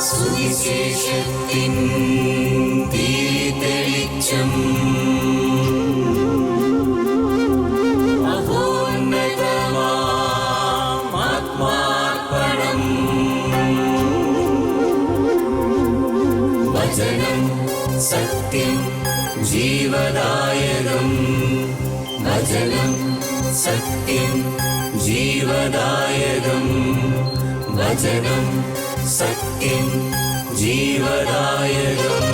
സുവിശേഷത്തിൻ തീതെളിച്ചം ആത്മാർപ്പണം. വചനം സത്യം ജീവദായകം. വചനം സത്യം ജീവദായകം. വചനം സത്യം ജീവദായകം.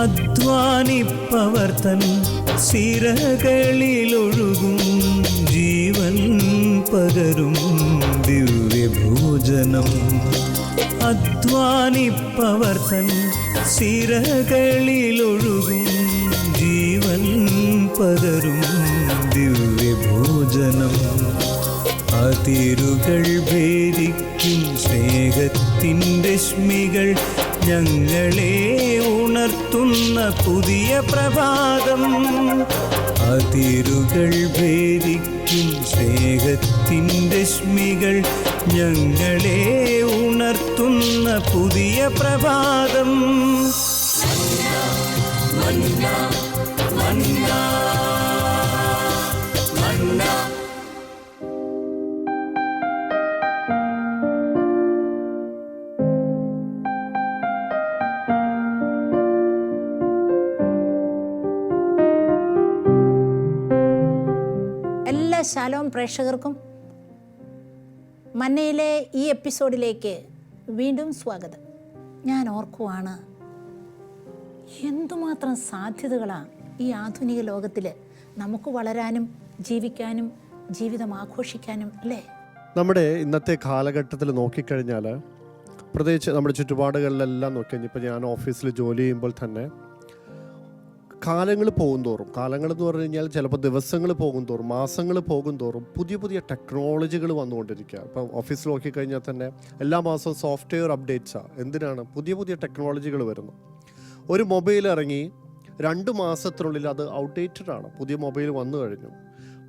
അധ്വാനിപ്പവർത്തൻ സിരകളിലൊഴുകും ജീവൻ പകരും ദിവ്യഭോജനം. അധ്വാനിപ്പവർത്തൻ സിരകളിലൊഴുകും ജീവൻ പകരും ദിവ്യഭോജനം. അതിരുകൾ ഭേദിക്കും സ്നേഹത്തിൻ രശ്മികൾ ഞങ്ങളെ ഉണർത്തുന്ന പുതിയ പ്രഭാതം. അതിരുകൾ ഭേദിക്കും സ്നേഹത്തിൻ രശ്മികൾ ഞങ്ങളെ ഉണർത്തുന്ന പുതിയ പ്രഭാതം. മന്ന മന്ന മന്ന. ശാലോം പ്രേക്ഷകർക്കും മന്നയിലെ ഈ എപ്പിസോഡിലേക്ക് വീണ്ടും സ്വാഗതം. ഞാൻ ഓർക്കുവാണ്, എന്തുമാത്രം സാധ്യതകളാണ് ഈ ആധുനിക ലോകത്തിൽ നമുക്ക് വളരാനും ജീവിക്കാനും ജീവിതം ആഘോഷിക്കാനും അല്ലേ? നമ്മുടെ ഇന്നത്തെ കാലഘട്ടത്തിൽ നോക്കിക്കഴിഞ്ഞാൽ, പ്രത്യേകിച്ച് നമ്മുടെ ചുറ്റുപാടുകളിലെല്ലാം നോക്കിക്കഴിഞ്ഞാൽ, ഇപ്പോൾ ഞാൻ ഓഫീസിൽ ജോലി ചെയ്യുമ്പോൾ തന്നെ കാലങ്ങൾ പോകും തോറും, കാലങ്ങളെന്ന് പറഞ്ഞു കഴിഞ്ഞാൽ ചിലപ്പോൾ ദിവസങ്ങൾ പോകും തോറും, മാസങ്ങൾ പോകും തോറും പുതിയ പുതിയ ടെക്നോളജികൾ വന്നുകൊണ്ടിരിക്കുക. ഇപ്പം ഓഫീസിൽ നോക്കിക്കഴിഞ്ഞാൽ തന്നെ എല്ലാ മാസവും സോഫ്റ്റ്വെയർ അപ്ഡേറ്റ്സാണ്. എന്തിനാണ്? പുതിയ പുതിയ ടെക്നോളജികൾ വരുന്നു. ഒരു മൊബൈൽ ഇറങ്ങി 2 മാസത്തിനുള്ളിൽ അത് ഔട്ട്ഡേറ്റഡ് ആണ്, പുതിയ മൊബൈൽ വന്നു കഴിഞ്ഞു.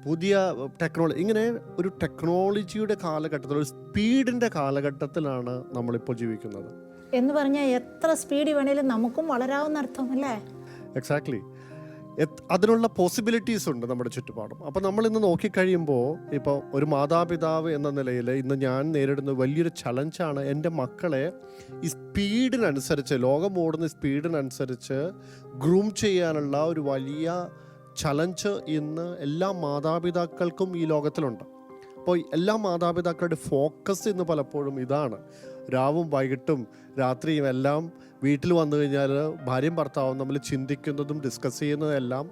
പുതിയ ടെക്നോളജി, ഇങ്ങനെ ഒരു ടെക്നോളജിയുടെ കാലഘട്ടത്തിൽ, ഒരു സ്പീഡിൻ്റെ കാലഘട്ടത്തിലാണ് നമ്മളിപ്പോൾ ജീവിക്കുന്നത്. എന്ന് പറഞ്ഞാൽ എത്ര സ്പീഡ് വേണേലും നമുക്കും വളരാവുന്ന അർത്ഥം അല്ലേ? എക്സാക്ട്ലി. അതിനുള്ള പോസിബിലിറ്റീസ് ഉണ്ട് നമ്മുടെ ചുറ്റുപാടും. അപ്പോൾ നമ്മളിന്ന് നോക്കിക്കഴിയുമ്പോൾ, ഇപ്പോൾ ഒരു മാതാപിതാവ് എന്ന നിലയിൽ ഇന്ന് ഞാൻ നേരിടുന്ന വലിയൊരു ചലഞ്ചാണ് എൻ്റെ മക്കളെ ഈ സ്പീഡിനനുസരിച്ച്, ലോകം ഓടുന്ന സ്പീഡിനനുസരിച്ച് ഗ്രൂം ചെയ്യാനുള്ള ഒരു വലിയ ചലഞ്ച് ഇന്ന് എല്ലാ മാതാപിതാക്കൾക്കും ഈ ലോകത്തിലുണ്ട്. അപ്പോൾ എല്ലാ മാതാപിതാക്കളുടെ ഫോക്കസ് ഇന്ന് പലപ്പോഴും ഇതാണ്. രാവും വൈകിട്ടും രാത്രിയും എല്ലാം വീട്ടിൽ വന്നു കഴിഞ്ഞാൽ ഭാര്യയും ഭർത്താവും നമ്മൾ ചിന്തിക്കുന്നതും ഡിസ്കസ് ചെയ്യുന്നതും എല്ലാം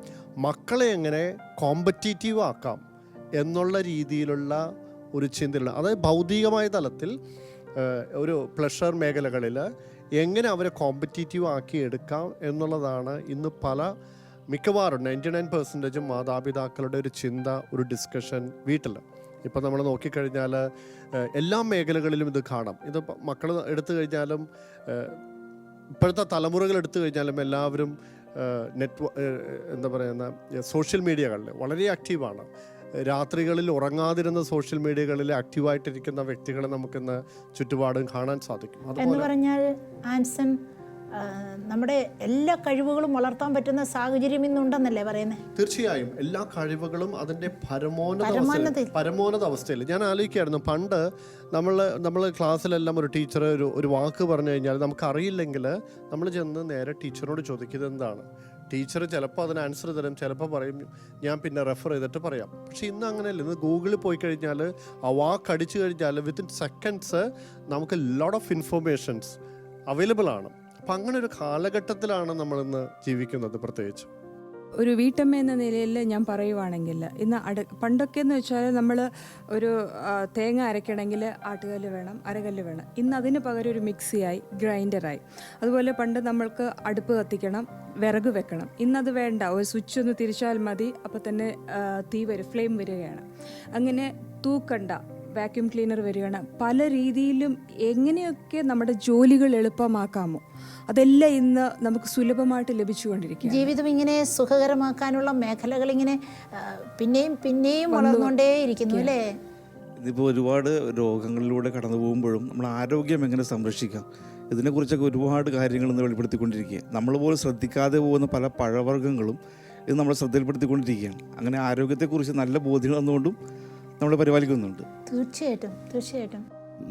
മക്കളെ എങ്ങനെ കോമ്പറ്റീറ്റീവ് ആക്കാം എന്നുള്ള രീതിയിലുള്ള ഒരു ചിന്തയിലുള്ള, അതായത് ഭൗതികമായ തലത്തിൽ ഒരു പ്ലഷർ മേഖലകളിൽ എങ്ങനെ അവരെ കോമ്പറ്റീറ്റീവ് ആക്കി എടുക്കാം എന്നുള്ളതാണ് ഇന്ന് മിക്കവാറും 99% മാതാപിതാക്കളുടെ ഒരു ചിന്ത, ഒരു ഡിസ്കഷൻ വീട്ടിൽ. ഇപ്പം നമ്മൾ നോക്കിക്കഴിഞ്ഞാൽ എല്ലാ മേഖലകളിലും ഇത് കാണാം. ഇത് മക്കൾ എടുത്തു കഴിഞ്ഞാലും ഇപ്പോഴത്തെ തലമുറകൾ എടുത്തു കഴിഞ്ഞാലും എല്ലാവരും സോഷ്യൽ മീഡിയകളിൽ വളരെ ആക്റ്റീവാണ്. രാത്രികളിൽ ഉറങ്ങാതിരുന്ന സോഷ്യൽ മീഡിയകളിൽ ആക്റ്റീവായിട്ടിരിക്കുന്ന വ്യക്തികളെ നമുക്കിന്ന് ചുറ്റുപാടും കാണാൻ സാധിക്കും. എന്ന് പറഞ്ഞാൽ ആൻസൺ, നമ്മുടെ എല്ലാ കഴിവുകളും വളർത്താൻ പറ്റുന്ന സാഹചര്യം ഇന്നുണ്ടെന്നല്ലേ പറയുന്നത്? തീർച്ചയായും എല്ലാ കഴിവുകളും അതിൻ്റെ പരമോന്നത അവസ്ഥയിൽ. ഞാൻ ആലോചിക്കുകയായിരുന്നു, പണ്ട് നമ്മൾ ക്ലാസ്സിലെല്ലാം ഒരു ടീച്ചർ ഒരു വാക്ക് പറഞ്ഞു കഴിഞ്ഞാൽ നമുക്കറിയില്ലെങ്കിൽ നമ്മൾ ചെന്ന് നേരെ ടീച്ചറിനോട് ചോദിക്കുന്നത് എന്താണ്. ടീച്ചർ ചിലപ്പോൾ അതിന് ആൻസർ തരും, ചിലപ്പോൾ പറയും ഞാൻ പിന്നെ റെഫർ ചെയ്തിട്ട് പറയാം. പക്ഷേ ഇന്ന് അങ്ങനെയല്ല. ഇന്ന് ഗൂഗിളിൽ പോയി കഴിഞ്ഞാൽ ആ വാക്ക് അടിച്ചു കഴിഞ്ഞാൽ വിത്തിൻ സെക്കൻഡ്സ് നമുക്ക് ലോട്ട് ഓഫ് ഇൻഫർമേഷൻസ് അവൈലബിൾ ആണ്. അപ്പം അങ്ങനെ ഒരു കാലഘട്ടത്തിലാണ് നമ്മളിന്ന് ജീവിക്കുന്നത്. പ്രത്യേകിച്ച് ഒരു വീട്ടമ്മ എന്ന നിലയിൽ ഞാൻ പറയുവാണെങ്കിൽ ഇന്ന് പണ്ടൊക്കെ എന്ന് വെച്ചാൽ നമ്മൾ ഒരു തേങ്ങ അരയ്ക്കണമെങ്കിൽ ആട്ടുകല്ല് വേണം, അരകല്ല് വേണം. ഇന്ന് അതിന് പകരം ഒരു മിക്സിയായി, ഗ്രൈൻഡറായി. അതുപോലെ പണ്ട് നമ്മൾക്ക് അടുപ്പ് കത്തിക്കണം, വിറക് വെക്കണം. ഇന്നത് വേണ്ട, ഒരു സ്വിച്ച് ഒന്ന് തിരിച്ചാൽ മതി, അപ്പോൾ തന്നെ ഫ്ലെയിം വരികയാണ്. അങ്ങനെ തൂക്കണ്ട, വാക്യൂം ക്ലീനർ വരികയാണ്. പല രീതിയിലും എങ്ങനെയൊക്കെ നമ്മുടെ ജോലികൾ എളുപ്പമാക്കാമോ അതെല്ലാം ഇന്ന് നമുക്ക് സുലഭമായിട്ട് ലഭിച്ചുകൊണ്ടിരിക്കുക. ജീവിതം ഇങ്ങനെ സുഖകരമാക്കാനുള്ള മേഖലകൾ ഇങ്ങനെ പിന്നെയും പിന്നെയും വളർന്നുകൊണ്ടേയിരിക്കുന്നു അല്ലേ? ഇതിപ്പോൾ ഒരുപാട് രോഗങ്ങളിലൂടെ കടന്നു പോകുമ്പോഴും നമ്മൾ ആരോഗ്യം എങ്ങനെ സംരക്ഷിക്കാം, ഇതിനെക്കുറിച്ചൊക്കെ ഒരുപാട് കാര്യങ്ങൾ ഇന്ന് വെളിപ്പെടുത്തിക്കൊണ്ടിരിക്കുക. നമ്മൾ പോലും ശ്രദ്ധിക്കാതെ പോകുന്ന പല പഴവർഗ്ഗങ്ങളും ഇത് നമ്മളെ ശ്രദ്ധയിൽപ്പെടുത്തിക്കൊണ്ടിരിക്കുകയാണ്. അങ്ങനെ ആരോഗ്യത്തെക്കുറിച്ച് നല്ല ബോധ്യം വന്നുകൊണ്ടും നമ്മൾ പരിപാലിക്കുന്നുണ്ട്. തീർച്ചയായിട്ടും തീർച്ചയായിട്ടും.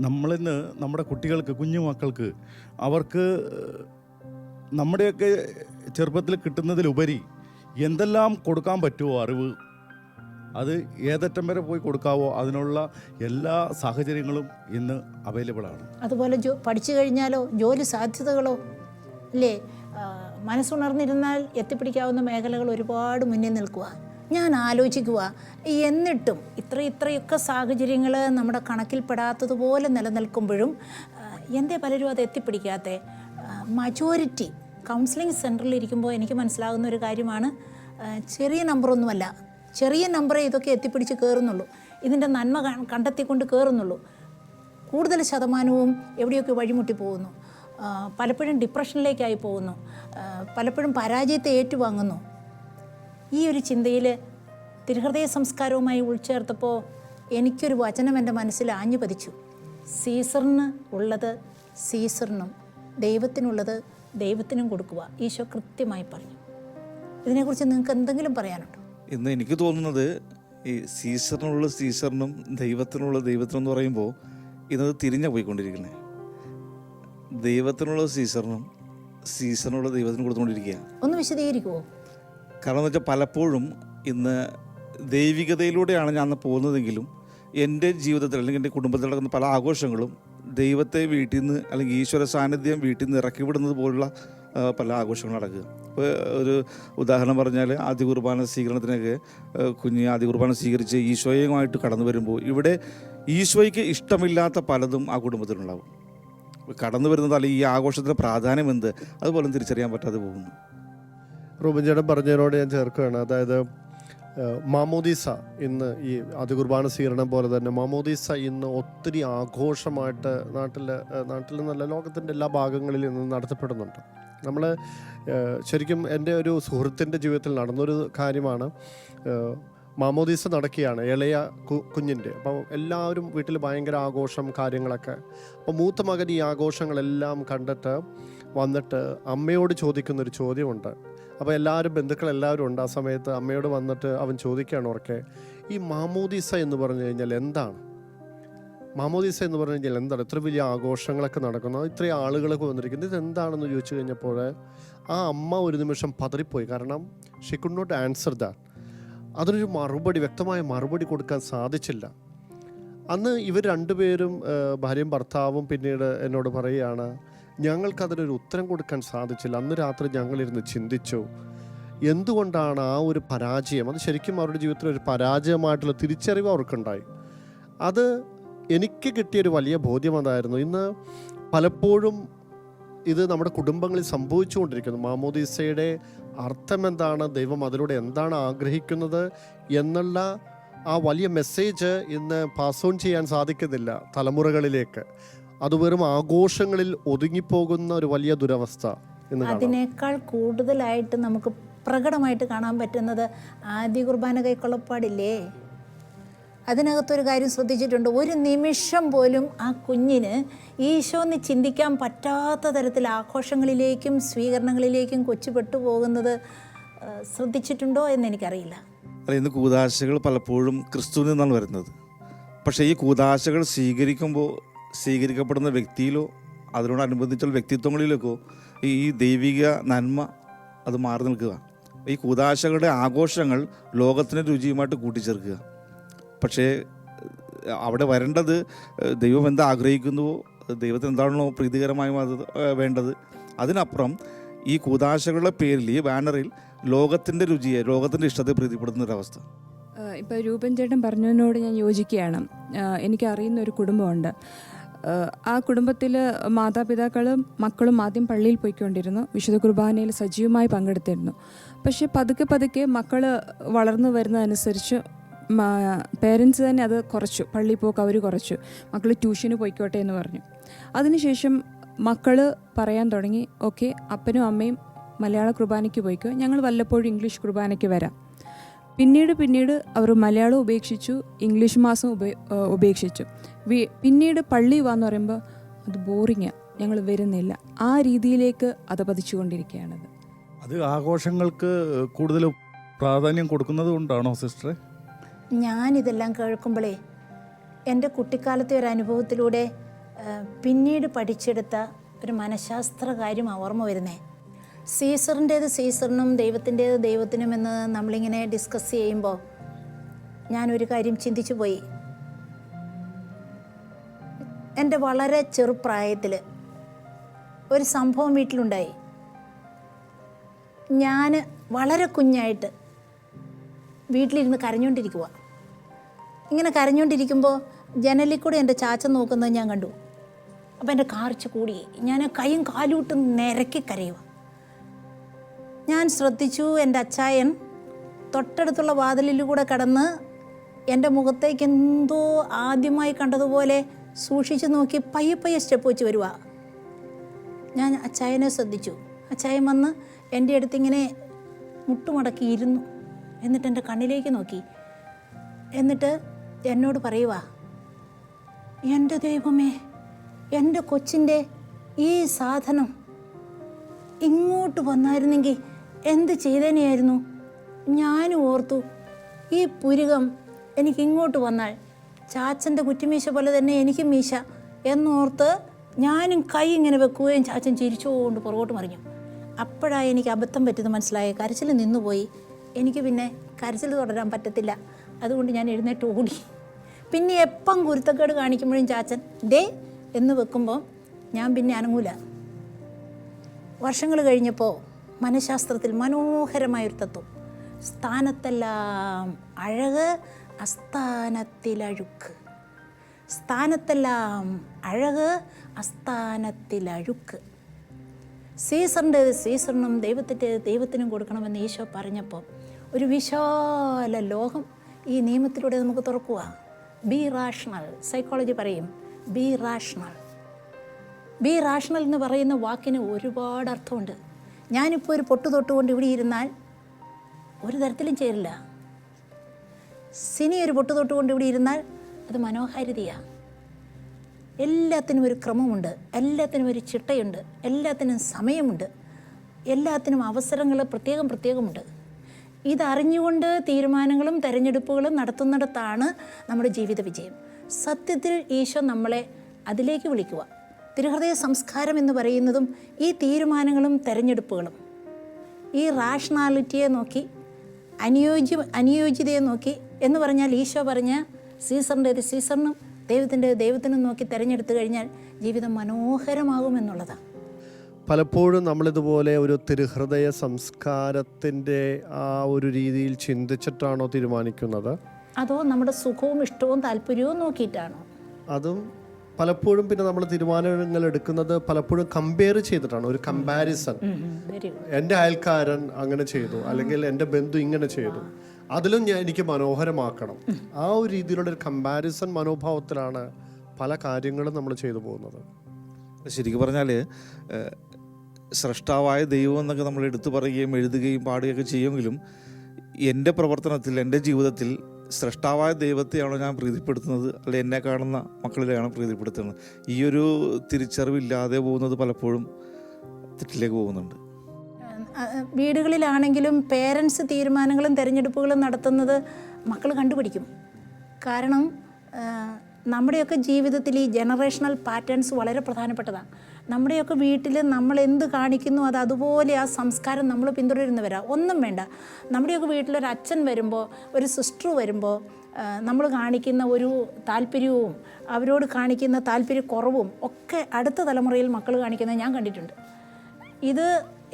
നമ്മളിന്ന് നമ്മുടെ കുട്ടികൾക്ക്, കുഞ്ഞു മക്കൾക്ക്, അവർക്ക് നമ്മുടെയൊക്കെ ചെറുപ്പത്തിൽ കിട്ടുന്നതിലുപരി എന്തെല്ലാം കൊടുക്കാൻ പറ്റുമോ അറിവ്, അത് ഏതറ്റം വരെ പോയി കൊടുക്കാവോ അതിനുള്ള എല്ലാ സാഹചര്യങ്ങളും ഇന്ന് അവൈലബിൾ ആണ്. അതുപോലെ പഠിച്ചു കഴിഞ്ഞാലോ ജോലി സാധ്യതകളോ അല്ലേ, മനസ്സുണർന്നിരുന്നാൽ എത്തിപ്പിടിക്കാവുന്ന മേഖലകൾ ഒരുപാട് മുന്നിൽ നിൽക്കുക. ഞാൻ ആലോചിക്കുക, എന്നിട്ടും ഇത്രയൊക്കെ സാഹചര്യങ്ങൾ നമ്മുടെ കണക്കിൽപ്പെടാത്തതുപോലെ നിലനിൽക്കുമ്പോഴും എന്തേ പലരും അത് എത്തിപ്പിടിക്കാതെ? മജോറിറ്റി കൗൺസിലിംഗ് സെൻറ്ററിൽ ഇരിക്കുമ്പോൾ എനിക്ക് മനസ്സിലാകുന്ന ഒരു കാര്യമാണ്, ചെറിയ നമ്പറൊന്നുമല്ല, ചെറിയ നമ്പറേ ഇതൊക്കെ എത്തിപ്പിടിച്ച് കയറുന്നുള്ളൂ, ഇതിൻ്റെ നന്മ കണ്ടെത്തിക്കൊണ്ട് കയറുന്നുള്ളൂ. കൂടുതൽ ശതമാനവും എവിടെയൊക്കെ വഴിമുട്ടി പോകുന്നു, പലപ്പോഴും ഡിപ്രഷനിലേക്കായി പോകുന്നു, പലപ്പോഴും പരാജയത്തെ ഏറ്റുവാങ്ങുന്നു. ഈ ഒരു ചിന്തയിൽ തിരുഹൃദയ സംസ്കാരവുമായി ഉൾച്ചേർത്തപ്പോൾ എനിക്കൊരു വചനം എൻ്റെ മനസ്സിൽ ആഞ്ഞു പതിച്ചു. സീസറിന് ഉള്ളത് സീസറിനും ദൈവത്തിനുള്ളത് ദൈവത്തിനും കൊടുക്കുക. ഈശോ കൃത്യമായി പറഞ്ഞു. ഇതിനെക്കുറിച്ച് നിങ്ങൾക്ക് എന്തെങ്കിലും പറയാനുണ്ടോ? ഇന്ന് എനിക്ക് തോന്നുന്നത് ഈ സീസറിനുള്ള സീസറിനും ദൈവത്തിനുള്ള ദൈവത്തിനും എന്ന് പറയുമ്പോൾ ഇന്നത് തിരിഞ്ഞ പോയിക്കൊണ്ടിരിക്കുന്നത്. ദൈവത്തിനുള്ള സീസറിനും സീസറിനുള്ള ദൈവത്തിനും കൊടുത്തുകൊണ്ടിരിക്കുക. ഒന്ന് വിശദീകരിക്കുമോ? കാരണം എന്ന് വെച്ചാൽ പലപ്പോഴും ഇന്ന് ദൈവികതയിലൂടെയാണ് ഞാൻ പോകുന്നതെങ്കിലും എൻ്റെ ജീവിതത്തിൽ അല്ലെങ്കിൽ എൻ്റെ കുടുംബത്തിൽ നടക്കുന്ന പല ആഘോഷങ്ങളും ദൈവത്തെ വീട്ടിൽ നിന്ന് അല്ലെങ്കിൽ ഈശ്വര സാന്നിധ്യം വീട്ടിൽ നിന്ന് ഇറക്കി വിടുന്നത് പോലുള്ള പല ആഘോഷങ്ങൾ നടക്കുക. ഇപ്പോൾ ഒരു ഉദാഹരണം പറഞ്ഞാൽ ആദ്യ കുർബാന സ്വീകരണത്തിനൊക്കെ കുഞ്ഞ് ആദ്യ കുർബാന സ്വീകരിച്ച് ഈശോയുമായിട്ട് കടന്നു വരുമ്പോൾ ഇവിടെ ഈശോയ്ക്ക് ഇഷ്ടമില്ലാത്ത പലതും ആ കുടുംബത്തിലുണ്ടാവും. കടന്നു വരുന്നത് അല്ലെങ്കിൽ ഈ ആഘോഷത്തിൻ്റെ പ്രാധാന്യം എന്ത് അതുപോലും തിരിച്ചറിയാൻ പറ്റാതെ പോകുന്നു. റൂബൻ ചേട്ടൻ പറഞ്ഞതിനോട് ഞാൻ ചേർക്കുകയാണ്. അതായത് മാമോദീസ ഇന്ന് ഈ ആദ്യ കുർബാന സ്വീകരണം പോലെ തന്നെ മാമോദീസ ഇന്ന് ഒത്തിരി ആഘോഷമായിട്ട് നാട്ടിൽ നിന്നല്ല ലോകത്തിൻ്റെ എല്ലാ ഭാഗങ്ങളിലും ഇന്ന് നടത്തപ്പെടുന്നുണ്ട്. നമ്മൾ ശരിക്കും എൻ്റെ ഒരു സുഹൃത്തിൻ്റെ ജീവിതത്തിൽ നടന്നൊരു കാര്യമാണ്. മാമോദീസ നടക്കുകയാണ് ഇളയ കുഞ്ഞിൻ്റെ. അപ്പോൾ എല്ലാവരും വീട്ടിൽ ഭയങ്കര ആഘോഷം കാര്യങ്ങളൊക്കെ. അപ്പോൾ മൂത്ത മകൻ ഈ ആഘോഷങ്ങളെല്ലാം കണ്ടിട്ട് വന്നിട്ട് അമ്മയോട് ചോദിക്കുന്നൊരു ചോദ്യമുണ്ട്. അപ്പോൾ എല്ലാവരും ബന്ധുക്കളെല്ലാവരും ഉണ്ട്. ആ സമയത്ത് അമ്മയോട് വന്നിട്ട് അവൻ ചോദിക്കുകയാണ് ഉറക്കെ, ഈ മാമോദീസ എന്ന് പറഞ്ഞു കഴിഞ്ഞാൽ എന്താണ്? മാമോദീസ എന്ന് പറഞ്ഞു കഴിഞ്ഞാൽ എന്താണ്? ഇത്ര വലിയ ആഘോഷങ്ങളൊക്കെ നടക്കുന്നത്, ഇത്രയും ആളുകളൊക്കെ വന്നിരിക്കുന്നത്, ഇതെന്താണെന്ന് ചോദിച്ചു കഴിഞ്ഞപ്പോൾ ആ അമ്മ ഒരു നിമിഷം പതറിപ്പോയി. കാരണം she could not answer that. അതിനൊരു വ്യക്തമായ മറുപടി കൊടുക്കാൻ സാധിച്ചില്ല. അന്ന് ഇവർ രണ്ടുപേരും ഭാര്യയും ഭർത്താവും പിന്നീട് എന്നോട് പറയുകയാണ്, ഞങ്ങൾക്കതിനൊരു ഉത്തരം കൊടുക്കാൻ സാധിച്ചില്ല. അന്ന് രാത്രി ഞങ്ങളിരുന്ന് ചിന്തിച്ചു, എന്തുകൊണ്ടാണ് ആ ഒരു പരാജയം, അത് ശരിക്കും അവരുടെ ജീവിതത്തിൽ ഒരു പരാജയമായിട്ടുള്ള തിരിച്ചറിവ് അവർക്കുണ്ടായി. അത് എനിക്ക് കിട്ടിയൊരു വലിയ ബോധ്യം അതായിരുന്നു. ഇന്ന് പലപ്പോഴും ഇത് നമ്മുടെ കുടുംബങ്ങളിൽ സംഭവിച്ചുകൊണ്ടിരിക്കുന്നു. മാമോദീസയുടെ അർത്ഥം എന്താണ്, ദൈവം അതിലൂടെ എന്താണ് ആഗ്രഹിക്കുന്നത് എന്നുള്ള ആ വലിയ മെസ്സേജ് ഇന്ന് പാസ് ഓൺ ചെയ്യാൻ സാധിക്കുന്നില്ല തലമുറകളിലേക്ക്. അത് വെറും ആഘോഷങ്ങളിൽ ഒതുങ്ങിപ്പോകുന്ന ഒരു വലിയ ദുരവസ്ഥ ഇന്ന്. അതിനേക്കാൾ കൂടുതലായിട്ട് നമുക്ക് പ്രകടമായിട്ട് കാണാൻ പറ്റുന്നത് ആദ്യ കുർബാന കൈക്കൊള്ളപ്പാടില്ലേ. അതിനകത്തൊരു കാര്യം ശ്രദ്ധിച്ചിട്ടുണ്ട്, ഒരു നിമിഷം പോലും ആ കുഞ്ഞിന് ഈശോന്ന് ചിന്തിക്കാൻ പറ്റാത്ത തരത്തിൽ ആഘോഷങ്ങളിലേക്കും സ്വീകരണങ്ങളിലേക്കും കൊച്ചു പെട്ടുപോകുന്നത് ശ്രദ്ധിച്ചിട്ടുണ്ടോ എന്നെനിക്കറിയില്ല. അല്ല, ഇന്ന് കൂദാശകൾ പലപ്പോഴും ക്രിസ്തുവിൽ നിന്നാണ് വരുന്നത്. പക്ഷേ ഈ കൂദാശകൾ സ്വീകരിക്കപ്പെടുന്ന വ്യക്തിയിലോ അതിനോടനുബന്ധിച്ചുള്ള വ്യക്തിത്വങ്ങളിലേക്കോ ഈ ദൈവിക നന്മ അത് മാറി നിൽക്കുക. ഈ കൂദാശകളുടെ ആഘോഷങ്ങൾ ലോകത്തിന് രുചിയുമായിട്ട് കൂട്ടിച്ചേർക്കുക. പക്ഷേ അവിടെ വരേണ്ടത് ദൈവം എന്താ ആഗ്രഹിക്കുന്നുവോ, ദൈവത്തിന് എന്താണോ പ്രീതികരമായി വേണ്ടത്, അതിനപ്പുറം ഈ കൂദാശകളുടെ പേരിൽ, ഈ ബാനറിൽ ലോകത്തിൻ്റെ രുചിയെ, ലോകത്തിൻ്റെ ഇഷ്ടത്തെ പ്രീതിപ്പെടുത്തുന്ന ഒരവസ്ഥ. ഇപ്പോൾ രൂപൻ ചേട്ടൻ പറഞ്ഞതിനോട് ഞാൻ യോജിക്കുകയാണ്. എനിക്കറിയുന്ന ഒരു കുടുംബമുണ്ട്. ആ കുടുംബത്തിൽ മാതാപിതാക്കളും മക്കളും ആദ്യം പള്ളിയിൽ പോയിക്കൊണ്ടിരുന്നു, വിശുദ്ധ കുർബാനയിൽ സജീവമായി പങ്കെടുത്തിരുന്നു. പക്ഷേ പതുക്കെ പതുക്കെ മക്കൾ വളർന്നു വരുന്നതനുസരിച്ച് പേരൻസ് തന്നെ അത് കുറച്ചു, പള്ളിയിൽ പോക്ക് അവർ കുറച്ചു. മക്കൾ ട്യൂഷന് പോയിക്കോട്ടെ എന്ന് പറഞ്ഞു. അതിനുശേഷം മക്കൾ പറയാൻ തുടങ്ങി, ഓക്കെ അപ്പനും അമ്മയും മലയാള കുർബാനയ്ക്ക് പോയിക്കോ, ഞങ്ങൾ വല്ലപ്പോഴും ഇംഗ്ലീഷ് കുർബാനയ്ക്ക് വരാം. പിന്നീട് അവർ മലയാളം ഉപേക്ഷിച്ചു, ഇംഗ്ലീഷ് മാസം ഉപേക്ഷിച്ചു. പിന്നീട് പള്ളി വാന്ന് പറയുമ്പോൾ അത് ബോറിങ്ങാണ്, ഞങ്ങൾ വരുന്നില്ല. ആ രീതിയിലേക്ക് അത് പതിച്ചുകൊണ്ടിരിക്കുകയാണത്. അത് ആഘോഷങ്ങൾക്ക് കൂടുതൽ പ്രാധാന്യം കൊടുക്കുന്നത് കൊണ്ടാണോ സിസ്റ്ററെ? ഞാനിതെല്ലാം കേൾക്കുമ്പോഴേ എൻ്റെ കുട്ടിക്കാലത്തെ ഒരു അനുഭവത്തിലൂടെ പിന്നീട് പഠിച്ചെടുത്ത ഒരു മനഃശാസ്ത്ര കാര്യമാണ് ഓർമ്മ വരുന്നത്. സീസറിൻ്റേത് സീസറിനും ദൈവത്തിൻ്റേത് ദൈവത്തിനും എന്ന് നമ്മളിങ്ങനെ ഡിസ്കസ് ചെയ്യുമ്പോൾ ഞാനൊരു കാര്യം ചിന്തിച്ചു പോയി. എൻ്റെ വളരെ ചെറുപ്രായത്തിൽ ഒരു സംഭവം വീട്ടിലുണ്ടായി. ഞാൻ വളരെ കുഞ്ഞായിട്ട് വീട്ടിലിരുന്ന് കരഞ്ഞുകൊണ്ടിരിക്കുക. ഇങ്ങനെ കരഞ്ഞുകൊണ്ടിരിക്കുമ്പോൾ ജനലിൽ കൂടെ എൻ്റെ ചാച്ചൻ നോക്കുന്നത് ഞാൻ കണ്ടു. അപ്പോൾ എൻ്റെ കാർച്ച കൂടി, ഞാൻ കൈയും കാലും ഇട്ട് നിരക്കി കരയുക. ഞാൻ ശ്രദ്ധിച്ചു, എൻ്റെ അച്ചായൻ തൊട്ടടുത്തുള്ള വാതിലിലൂടെ കടന്ന് എൻ്റെ മുഖത്തേക്ക് എന്തോ ആദ്യമായി കണ്ടതുപോലെ സൂക്ഷിച്ച് നോക്കി പയ്യെ പയ്യെ സ്റ്റെപ്പ് വെച്ച് വരുക. ഞാൻ അച്ചായനെ ശ്രദ്ധിച്ചു. അച്ചായൻ വന്ന് എൻ്റെ അടുത്തിങ്ങനെ മുട്ടുമടക്കി ഇരുന്നു. എന്നിട്ട് എൻ്റെ കണ്ണിലേക്ക് നോക്കി. എന്നിട്ട് എന്നോട് പറയുക, എൻ്റെ ദൈവമേ, എൻ്റെ കൊച്ചിൻ്റെ ഈ സാധനം ഇങ്ങോട്ട് വന്നായിരുന്നെങ്കിൽ എന്ത് ചെയ്തേനെയായിരുന്നു. ഞാനും ഓർത്തു, ഈ പുരുകം എനിക്കിങ്ങോട്ട് വന്നാൽ ചാച്ചൻ്റെ കുറ്റിമീശ പോലെ തന്നെ എനിക്കും മീശ എന്നോർത്ത് ഞാനും കൈ ഇങ്ങനെ വെക്കുകയും ചാച്ചൻ ചിരിച്ചുകൊണ്ട് പുറകോട്ട് മറിഞ്ഞു. അപ്പോഴാണ് എനിക്ക് അബദ്ധം പറ്റിയത് മനസ്സിലായി. കരച്ചിൽ നിന്നുപോയി. എനിക്ക് പിന്നെ കരച്ചിൽ തുടരാൻ പറ്റത്തില്ല. അതുകൊണ്ട് ഞാൻ എഴുന്നേറ്റ് ഓടി. പിന്നെ എപ്പം കുരുത്തക്കേട് കാണിക്കുമ്പോഴും ചാച്ചൻ ഡേ എന്ന് വെക്കുമ്പോൾ ഞാൻ പിന്നെ അനങ്ങൂല. വർഷങ്ങൾ കഴിഞ്ഞപ്പോൾ മനഃശാസ്ത്രത്തിൽ മനോഹരമായൊരു തത്വം, സ്ഥാനത്തെല്ലാം അഴക് അസ്ഥാനത്തിലഴുക്ക്, സ്ഥാനത്തെല്ലാം അഴക് അസ്ഥാനത്തിലഴുക്ക്. സീസറിൻ്റേത് സീസറിനും ദൈവത്തിൻ്റേത് ദൈവത്തിനും കൊടുക്കണമെന്ന് ഈശോ പറഞ്ഞപ്പോൾ ഒരു വിശാല ലോകം ഈ നിയമത്തിലൂടെ നമുക്ക് തുറക്കുക. B rational. സൈക്കോളജി പറയും ബി റാഷണൽ. ബി റാഷണൽ എന്ന് പറയുന്ന വാക്കിന് ഒരുപാട് അർത്ഥമുണ്ട്. ഞാനിപ്പോൾ ഒരു പൊട്ട് തൊട്ടുകൊണ്ട് ഇവിടെ ഇരുന്നാൽ ഒരു തരത്തിലും ചേരില്ല. സിനി ഒരു പൊട്ട് തൊട്ടുകൊണ്ട് ഇവിടെ ഇരുന്നാൽ അത് മനോഹാരിതയാണ്. എല്ലാത്തിനും ഒരു ക്രമമുണ്ട്, എല്ലാത്തിനും ഒരു ചിട്ടയുണ്ട്, എല്ലാത്തിനും സമയമുണ്ട്, എല്ലാത്തിനും അവസരങ്ങൾ പ്രത്യേകമുണ്ട്. ഇതറിഞ്ഞുകൊണ്ട് തീരുമാനങ്ങളും തെരഞ്ഞെടുപ്പുകളും നടത്തുന്നിടത്താണ് നമ്മുടെ ജീവിത വിജയം. സത്യത്തിൽ ഈശോ നമ്മളെ അതിലേക്ക് വിളിക്കുക. തിരുഹൃദയ സംസ്കാരം എന്ന് പറയുന്നതും ഈ തീരുമാനങ്ങളും തെരഞ്ഞെടുപ്പുകളും, ഈ റാഷണാലിറ്റിയെ നോക്കി, അനുയോജ്യതയെ നോക്കി എന്ന് പറഞ്ഞാൽ ഈശോ പറഞ്ഞ സീസറിൻ്റേത് സീസറിനും ദൈവത്തിൻ്റേത് ദൈവത്തിനും നോക്കി തിരഞ്ഞെടുത്തു കഴിഞ്ഞാൽ ജീവിതം മനോഹരമാകുമെന്നുള്ളതാണ്. പലപ്പോഴും നമ്മളിതുപോലെ ഒരു തിരുഹൃദയ സംസ്കാരത്തിൻ്റെ ആ ഒരു രീതിയിൽ ചിന്തിച്ചിട്ടാണോ തീരുമാനിക്കുന്നത്, അതോ നമ്മുടെ സുഖവും ഇഷ്ടവും താല്പര്യവും നോക്കിയിട്ടാണോ? അതും പലപ്പോഴും പിന്നെ നമ്മൾ തീരുമാനങ്ങൾ എടുക്കുന്നത് പലപ്പോഴും കമ്പയർ ചെയ്തിട്ടാണ്. ഒരു കമ്പാരിസൺ, എൻ്റെ അയൽക്കാരൻ അങ്ങനെ ചെയ്തു അല്ലെങ്കിൽ എൻ്റെ ബന്ധു ഇങ്ങനെ ചെയ്തു, അതിലും എനിക്ക് മനോഹരമാക്കണം. ആ ഒരു രീതിയിലുള്ള ഒരു കമ്പാരിസൺ മനോഭാവത്തിലാണ് പല കാര്യങ്ങളും നമ്മൾ ചെയ്തു പോകുന്നത്. ശരിക്കും പറഞ്ഞാൽ സ്രഷ്ടാവായ ദൈവം എന്നൊക്കെ നമ്മൾ എടുത്തു പറയുകയും എഴുതുകയും പാടുകയൊക്കെ ചെയ്യുമെങ്കിലും എൻ്റെ പ്രവർത്തനത്തിൽ, എൻ്റെ ജീവിതത്തിൽ സ്രഷ്ടാവായ ദൈവത്തെയാണോ ഞാൻ പ്രീതിപ്പെടുത്തുന്നത്, അല്ലെ എന്നെ കാണുന്ന മക്കളിലെയാണോ പ്രീതിപ്പെടുത്തുന്നത്? ഈ ഒരു തിരിച്ചറിവില്ലാതെ പോകുന്നത് പലപ്പോഴും തെറ്റിലേക്ക് പോകുന്നുണ്ട്. വീടുകളിലാണെങ്കിലും പേരൻസ് തീരുമാനങ്ങളും തിരഞ്ഞെടുപ്പുകളും നടത്തുന്നത് മക്കൾ കണ്ടുപിടിക്കും. കാരണം നമ്മുടെയൊക്കെ ജീവിതത്തിൽ ഈ ജനറേഷണൽ പാറ്റേൺസ് വളരെ പ്രധാനപ്പെട്ടതാണ്. നമ്മുടെയൊക്കെ വീട്ടിൽ നമ്മൾ എന്ത് കാണിക്കുന്നു അത് അതുപോലെ ആ സംസ്കാരം നമ്മൾ പിന്തുടരുന്നവരാണ്. ഒന്നും വേണ്ട, നമ്മുടെയൊക്കെ വീട്ടിലൊരു അച്ഛൻ വരുമ്പോൾ, ഒരു സിസ്റ്റർ വരുമ്പോൾ നമ്മൾ കാണിക്കുന്ന ഒരു താല്പര്യവും അവരോട് കാണിക്കുന്ന താല്പര്യക്കുറവും ഒക്കെ അടുത്ത തലമുറയിൽ മക്കൾ കാണിക്കുന്നത് ഞാൻ കണ്ടിട്ടുണ്ട്. ഇത്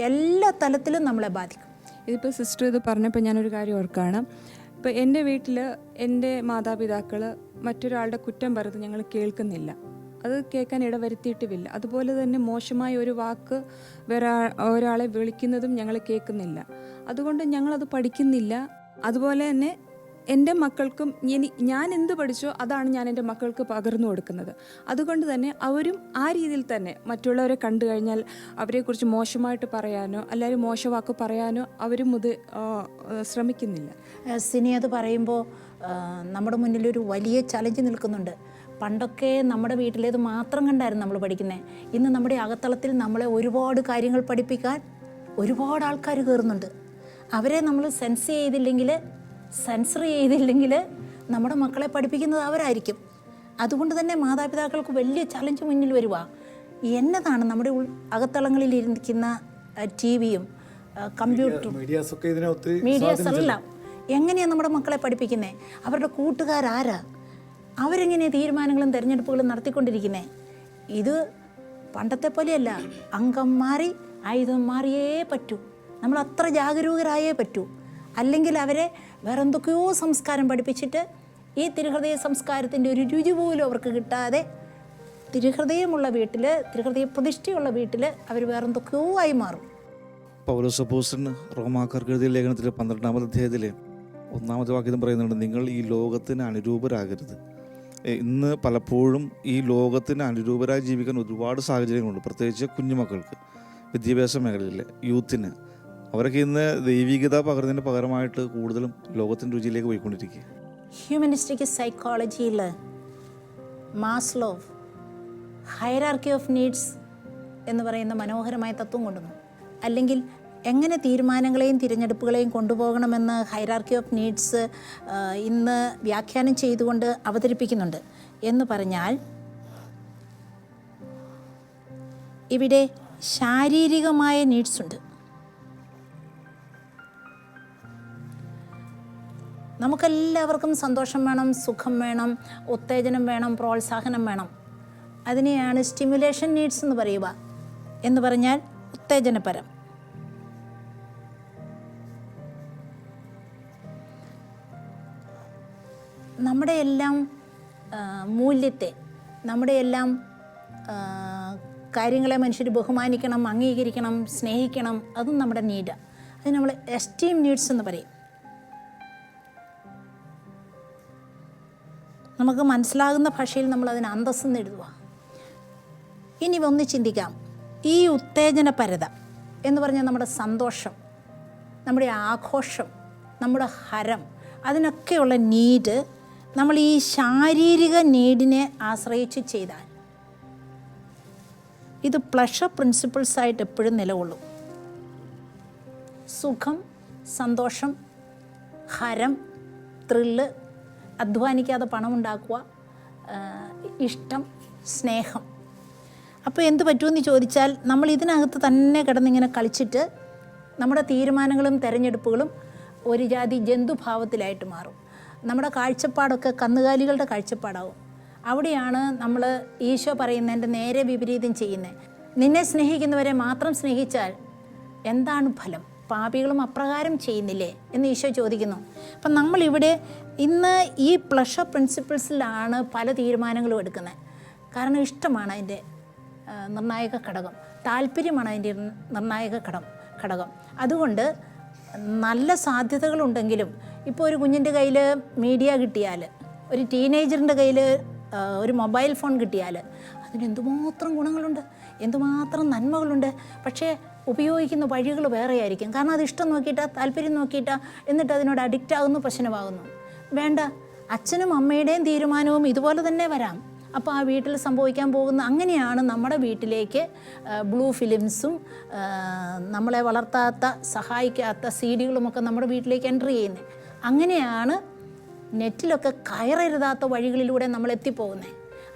എല്ലാ തലത്തിലും നമ്മളെ ബാധിക്കും. ഇതിപ്പോൾ സിസ്റ്റർ ഇത് പറഞ്ഞപ്പോൾ ഞാനൊരു കാര്യം ഓർക്കുകയാണ്. ഇപ്പോൾ എൻ്റെ വീട്ടിൽ എൻ്റെ മാതാപിതാക്കൾ മറ്റൊരാളുടെ കുറ്റം പറയുന്നത് ഞങ്ങൾ കേൾക്കുന്നില്ല, അത് കേൾക്കാൻ ഇടവരുത്തിയിട്ടുമില്ല. അതുപോലെ തന്നെ മോശമായ ഒരു വാക്ക് വേറെ ഒരാളെ വിളിക്കുന്നതും ഞങ്ങൾ കേൾക്കുന്നില്ല. അതുകൊണ്ട് ഞങ്ങളത് പഠിക്കുന്നില്ല. അതുപോലെ തന്നെ എൻ്റെ മക്കൾക്കും ഞാൻ എന്ത് പഠിച്ചോ അതാണ് ഞാൻ എൻ്റെ മക്കൾക്ക് പകർന്നു കൊടുക്കുന്നത്. അതുകൊണ്ട് തന്നെ അവരും ആ രീതിയിൽ തന്നെ മറ്റുള്ളവരെ കണ്ടു കഴിഞ്ഞാൽ അവരെക്കുറിച്ച് മോശമായിട്ട് പറയാനോ അല്ലെങ്കിൽ മോശവാക്ക് പറയാനോ അവരും ഇത് ശ്രമിക്കുന്നില്ല. സിനി അത് പറയുമ്പോൾ നമ്മുടെ മുന്നിലൊരു വലിയ ചലഞ്ച് നിൽക്കുന്നുണ്ട്. പണ്ടൊക്കെ നമ്മുടെ വീട്ടിലേത് മാത്രം കണ്ടായിരുന്നു നമ്മൾ പഠിക്കുന്നത്. ഇന്ന് നമ്മുടെ അകത്തളത്തിൽ നമ്മളെ ഒരുപാട് കാര്യങ്ങൾ പഠിപ്പിക്കാൻ ഒരുപാട് ആൾക്കാർ കയറുന്നുണ്ട്. അവരെ നമ്മൾ സെൻസർ ചെയ്തില്ലെങ്കിൽ നമ്മുടെ മക്കളെ പഠിപ്പിക്കുന്നത് അവരായിരിക്കും. അതുകൊണ്ട് തന്നെ മാതാപിതാക്കൾക്ക് വലിയ ചലഞ്ച് മുന്നിൽ വരുക. എന്നതാണ് നമ്മുടെ അകത്തളങ്ങളിൽ ഇരിക്കുന്ന ടിവിയും കമ്പ്യൂട്ടറും മീഡിയാസ് എല്ലാം എങ്ങനെയാണ് നമ്മുടെ മക്കളെ പഠിപ്പിക്കുന്നത്? അവരുടെ കൂട്ടുകാരാരാ? അവരെങ്ങനെയാണ് തീരുമാനങ്ങളും തിരഞ്ഞെടുപ്പുകളും നടത്തിക്കൊണ്ടിരിക്കുന്നത്? ഇത് പണ്ടത്തെ പോലെയല്ല. അംഗം മാറി ആയുധം മാറിയേ പറ്റൂ. നമ്മൾ അത്ര ജാഗരൂകരായേ പറ്റൂ. അല്ലെങ്കിൽ അവരെ വേറെന്തൊക്കെയോ സംസ്കാരം പഠിപ്പിച്ചിട്ട് ഈ തിരുഹൃദയ സംസ്കാരത്തിൻ്റെ ഒരു രുചി പോലും അവർക്ക് കിട്ടാതെ തിരുഹൃദയമുള്ള വീട്ടിൽ, തിരുഹൃദയ പ്രതിഷ്ഠയുള്ള വീട്ടിൽ അവർ വേറെന്തൊക്കെയോ ആയി മാറും. പൗലോസ് അപ്പോസ്തലൻ റോമാക്കാർക്ക് എഴുതിയ ലേഖനത്തിലെ 12-ാമത്തെ അധ്യായത്തിലെ 1-ാമത്തെ വാക്യം പറയുന്നുണ്ട്, നിങ്ങൾ ഈ ലോകത്തിന് അനുരൂപരാകരുത്. ഇന്ന് പലപ്പോഴും ഈ ലോകത്തിന് അനുരൂപരായി ജീവിക്കാൻ ഒരുപാട് സാഹചര്യങ്ങളുണ്ട്, പ്രത്യേകിച്ച് കുഞ്ഞുമക്കൾക്ക്, വിദ്യാഭ്യാസ മേഖലയിൽ, യൂത്തിന്. അവരൊക്കെ ഇന്ന് ദൈവികത പകർന്നതിന് പകരമായിട്ട് കൂടുതലും ലോകത്തിൻ്റെ രുചിയിലേക്ക് പോയിക്കൊണ്ടിരിക്കുക. ഹ്യൂമനിസ്റ്റിക് സൈക്കോളജിയിൽ മാസ്ലോ ഹൈറാർക്കി ഓഫ് നീഡ്സ് എന്ന് പറയുന്ന മനോഹരമായ തത്വം കൊണ്ടുവന്നു. അല്ലെങ്കിൽ എങ്ങനെ തീരുമാനങ്ങളെയും തിരഞ്ഞെടുപ്പുകളെയും കൊണ്ടുപോകണമെന്ന് ഹൈറാർക്കി ഓഫ് നീഡ്സ് ഇന്ന് വ്യാഖ്യാനം ചെയ്തുകൊണ്ട് അവതരിപ്പിക്കുന്നുണ്ട്. എന്ന് പറഞ്ഞാൽ ഇവിടെ ശാരീരികമായ നീഡ്സ് ഉണ്ട്. നമുക്കെല്ലാവർക്കും സന്തോഷം വേണം, സുഖം വേണം, ഉത്തേജനം വേണം, പ്രോത്സാഹനം വേണം. അതിനെയാണ് സ്റ്റിമുലേഷൻ നീഡ്സ് എന്ന് പറയുക. എന്ന് പറഞ്ഞാൽ ഉത്തേജനപരം. നമ്മുടെ എല്ലാം മൂല്യത്തെ, നമ്മുടെ എല്ലാം കാര്യങ്ങളെ മനുഷ്യർ ബഹുമാനിക്കണം, അംഗീകരിക്കണം, സ്നേഹിക്കണം, അതും നമ്മുടെ നീഡാണ്. അത് നമ്മൾ എസ്റ്റീം നീഡ്സ് എന്ന് പറയും. നമുക്ക് മനസ്സിലാകുന്ന ഭാഷയിൽ നമ്മൾ അതിന് അന്തസ്സെന്ന് എഴുതുക. ഇനി ഒന്ന് ചിന്തിക്കാം, ഈ ഉത്തേജനപരത എന്ന് പറഞ്ഞാൽ നമ്മുടെ സന്തോഷം, നമ്മുടെ ആഘോഷം, നമ്മുടെ ഹരം, അതിനൊക്കെയുള്ള നീഡ് നമ്മൾ ഈ ശാരീരിക നീഡിനെ ആശ്രയിച്ച് ചെയ്താൽ ഇത് പ്ലഷർ പ്രിൻസിപ്പിൾസായിട്ട് എപ്പോഴും നിലകൊള്ളും. സുഖം, സന്തോഷം, ഹരം, ത്രില്ല്, അധ്വാനിക്കാതെ പണം ഉണ്ടാക്കുക, ഇഷ്ടം, സ്നേഹം. അപ്പോൾ എന്ത് പറ്റുമെന്ന് ചോദിച്ചാൽ നമ്മൾ ഇതിനകത്ത് തന്നെ കിടന്നിങ്ങനെ കളിച്ചിട്ട് നമ്മുടെ തീരുമാനങ്ങളും തിരഞ്ഞെടുപ്പുകളും ഒരു ജാതി ജന്തുഭാവത്തിലായിട്ട് മാറും. നമ്മുടെ കാഴ്ചപ്പാടൊക്കെ കന്നുകാലികളുടെ കാഴ്ചപ്പാടാവും. അവിടെയാണ് നമ്മൾ ഈശോ പറയുന്നതിൻ്റെ നേരെ വിപരീതം ചെയ്യുന്നത്. നിന്നെ സ്നേഹിക്കുന്നവരെ മാത്രം സ്നേഹിച്ചാൽ എന്താണ് ഫലം? പാപികളും അപ്രകാരം ചെയ്യുന്നില്ലേ എന്ന് ഈശോ ചോദിക്കുന്നു. അപ്പം നമ്മളിവിടെ ഇന്ന് ഈ പ്ലഷർ പ്രിൻസിപ്പിൾസിലാണ് പല തീരുമാനങ്ങളും എടുക്കുന്നത്. കാരണം ഇഷ്ടമാണ് അതിൻ്റെ നിർണായക ഘടകം, താല്പര്യമാണ് അതിൻ്റെ നിർണായക ഘടകം. അതുകൊണ്ട് നല്ല സാധ്യതകളുണ്ടെങ്കിലും ഇപ്പോൾ ഒരു കുഞ്ഞിൻ്റെ കയ്യിൽ മീഡിയ കിട്ടിയാൽ, ഒരു ടീനേജറിൻ്റെ കയ്യിൽ ഒരു മൊബൈൽ ഫോൺ കിട്ടിയാൽ അതിന് എന്തുമാത്രം ഗുണങ്ങളുണ്ട്, എന്തുമാത്രം നന്മകളുണ്ട്. പക്ഷേ ഉപയോഗിക്കുന്ന വഴികൾ വേറെയായിരിക്കും. കാരണം അത് ഇഷ്ടം നോക്കിയിട്ടാ, താല്പര്യം നോക്കിയിട്ടാ, എന്നിട്ട് അതിനോട് അഡിക്റ്റ് ആകുന്നു, പ്രശ്നമാകുന്നു. വേണ്ട, അച്ഛനും അമ്മയുടെയും തീരുമാനവും ഇതുപോലെ തന്നെ വരാം. അപ്പോൾ ആ വീട്ടിൽ സംഭവിക്കാൻ പോകുന്ന അങ്ങനെയാണ് നമ്മുടെ വീട്ടിലേക്ക് ബ്ലൂ ഫിലിംസും നമ്മളെ വളർത്താത്ത, സഹായിക്കാത്ത സീഡികളുമൊക്കെ നമ്മുടെ വീട്ടിലേക്ക് എൻ്റർ ചെയ്യുന്നത്. അങ്ങനെയാണ് നെറ്റിലൊക്കെ കയറരുതാത്ത വഴികളിലൂടെ നമ്മൾ എത്തിപ്പോകുന്നത്.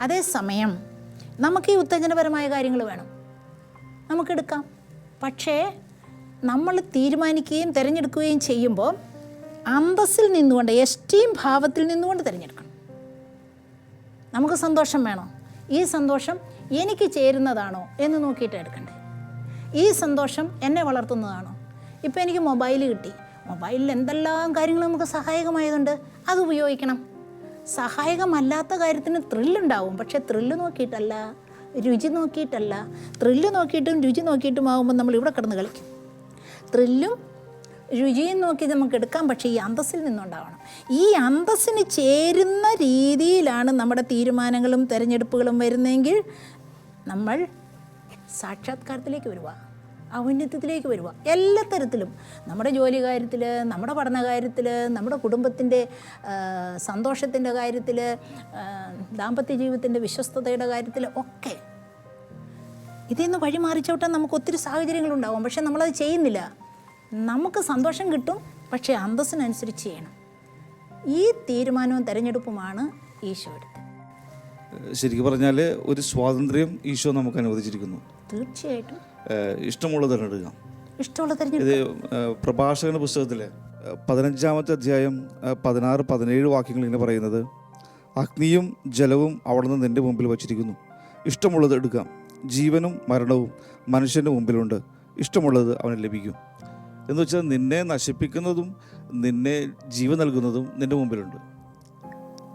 അതേസമയം നമുക്ക് ഈ ഉത്തേജനപരമായ കാര്യങ്ങൾ വേണം, നമുക്കെടുക്കാം. പക്ഷേ നമ്മൾ തീരുമാനിക്കുകയും തിരഞ്ഞെടുക്കുകയും ചെയ്യുമ്പോൾ അന്തസ്സിൽ നിന്നുകൊണ്ട്, എസ്റ്റീം ഭാവത്തിൽ നിന്നുകൊണ്ട് തിരഞ്ഞെടുക്കണം. നമുക്ക് സന്തോഷം വേണോ? ഈ സന്തോഷം എനിക്ക് ചേരുന്നതാണോ എന്ന് നോക്കിയിട്ട് എടുക്കണ്ടേ? ഈ സന്തോഷം എന്നെ വളർത്തുന്നതാണോ? ഇപ്പോൾ എനിക്ക് മൊബൈൽ കിട്ടി. മൊബൈലിൽ എന്തെല്ലാം കാര്യങ്ങൾ നമുക്ക് സഹായകമായതുണ്ട്, അത് ഉപയോഗിക്കണം. സഹായകമല്ലാത്ത കാര്യത്തിന് ത്രില്ലുണ്ടാവും, പക്ഷേ ത്രില്ല് നോക്കിയിട്ടല്ല, രുചി നോക്കിയിട്ടല്ല. ത്രില്ല് നോക്കിയിട്ടും രുചി നോക്കിയിട്ടും ആകുമ്പോൾ നമ്മൾ ഇവിടെ കിടന്ന് കളിക്കും. ത്രില്ലും രുചിയും നോക്കി നമുക്ക് എടുക്കാം, പക്ഷേ ഈ അന്തസ്സിൽ നിന്നുണ്ടാവണം. ഈ അന്തസ്സിന് ചേരുന്ന രീതിയിലാണ് നമ്മുടെ തീരുമാനങ്ങളും തിരഞ്ഞെടുപ്പുകളും വരുന്നതെങ്കിൽ നമ്മൾ സാക്ഷാത്കാരത്തിലേക്ക് വരിക, ഔന്നത്യത്തിലേക്ക് വരിക. എല്ലാ തരത്തിലും, നമ്മുടെ ജോലി കാര്യത്തിൽ, നമ്മുടെ പഠന കാര്യത്തിൽ, നമ്മുടെ കുടുംബത്തിൻ്റെ സന്തോഷത്തിൻ്റെ കാര്യത്തിൽ, ദാമ്പത്യ ജീവിതത്തിൻ്റെ വിശ്വസ്തതയുടെ കാര്യത്തിൽ ഒക്കെ ഇതിൽ നിന്ന് വഴിമാറിച്ചോട്ടാൻ നമുക്ക് ഒത്തിരി സാഹചര്യങ്ങളുണ്ടാവും. പക്ഷെ നമ്മളത് ചെയ്യുന്നില്ല. നമുക്ക് സന്തോഷം കിട്ടും, പക്ഷേ അന്തസ്സിനനുസരിച്ച് ചെയ്യണം. ഈ തീരുമാനവും തിരഞ്ഞെടുപ്പുമാണ് ഈശോ എടുത്തത്. ശരിക്കും പറഞ്ഞാൽ ഒരു സ്വാതന്ത്ര്യം ഈശോ നമുക്ക് അനുവദിച്ചിരിക്കുന്നു. തീർച്ചയായിട്ടും ഇഷ്ടമുള്ളത് തിരഞ്ഞെടുക്കാം. ഇഷ്ടമുള്ള ഇത് തിരഞ്ഞെടുപ്പ്. പ്രഭാഷകന്റെ പുസ്തകത്തിലെ 15-ാമത്തെ അധ്യായം 16-17 വാക്യങ്ങൾ ഇങ്ങനെ പറയുന്നത്: അഗ്നിയും ജലവും അവിടെ നിന്ന് നിൻ്റെ മുമ്പിൽ വച്ചിരിക്കുന്നു, ഇഷ്ടമുള്ളത് എടുക്കാം. ജീവനും മരണവും മനുഷ്യൻ്റെ മുമ്പിലുണ്ട്, ഇഷ്ടമുള്ളത് അവന് ലഭിക്കും. എന്ന് വെച്ചാൽ നിന്നെ നശിപ്പിക്കുന്നതും നിന്നെ ജീവൻ നൽകുന്നതും നിൻ്റെ മുമ്പിലുണ്ട്,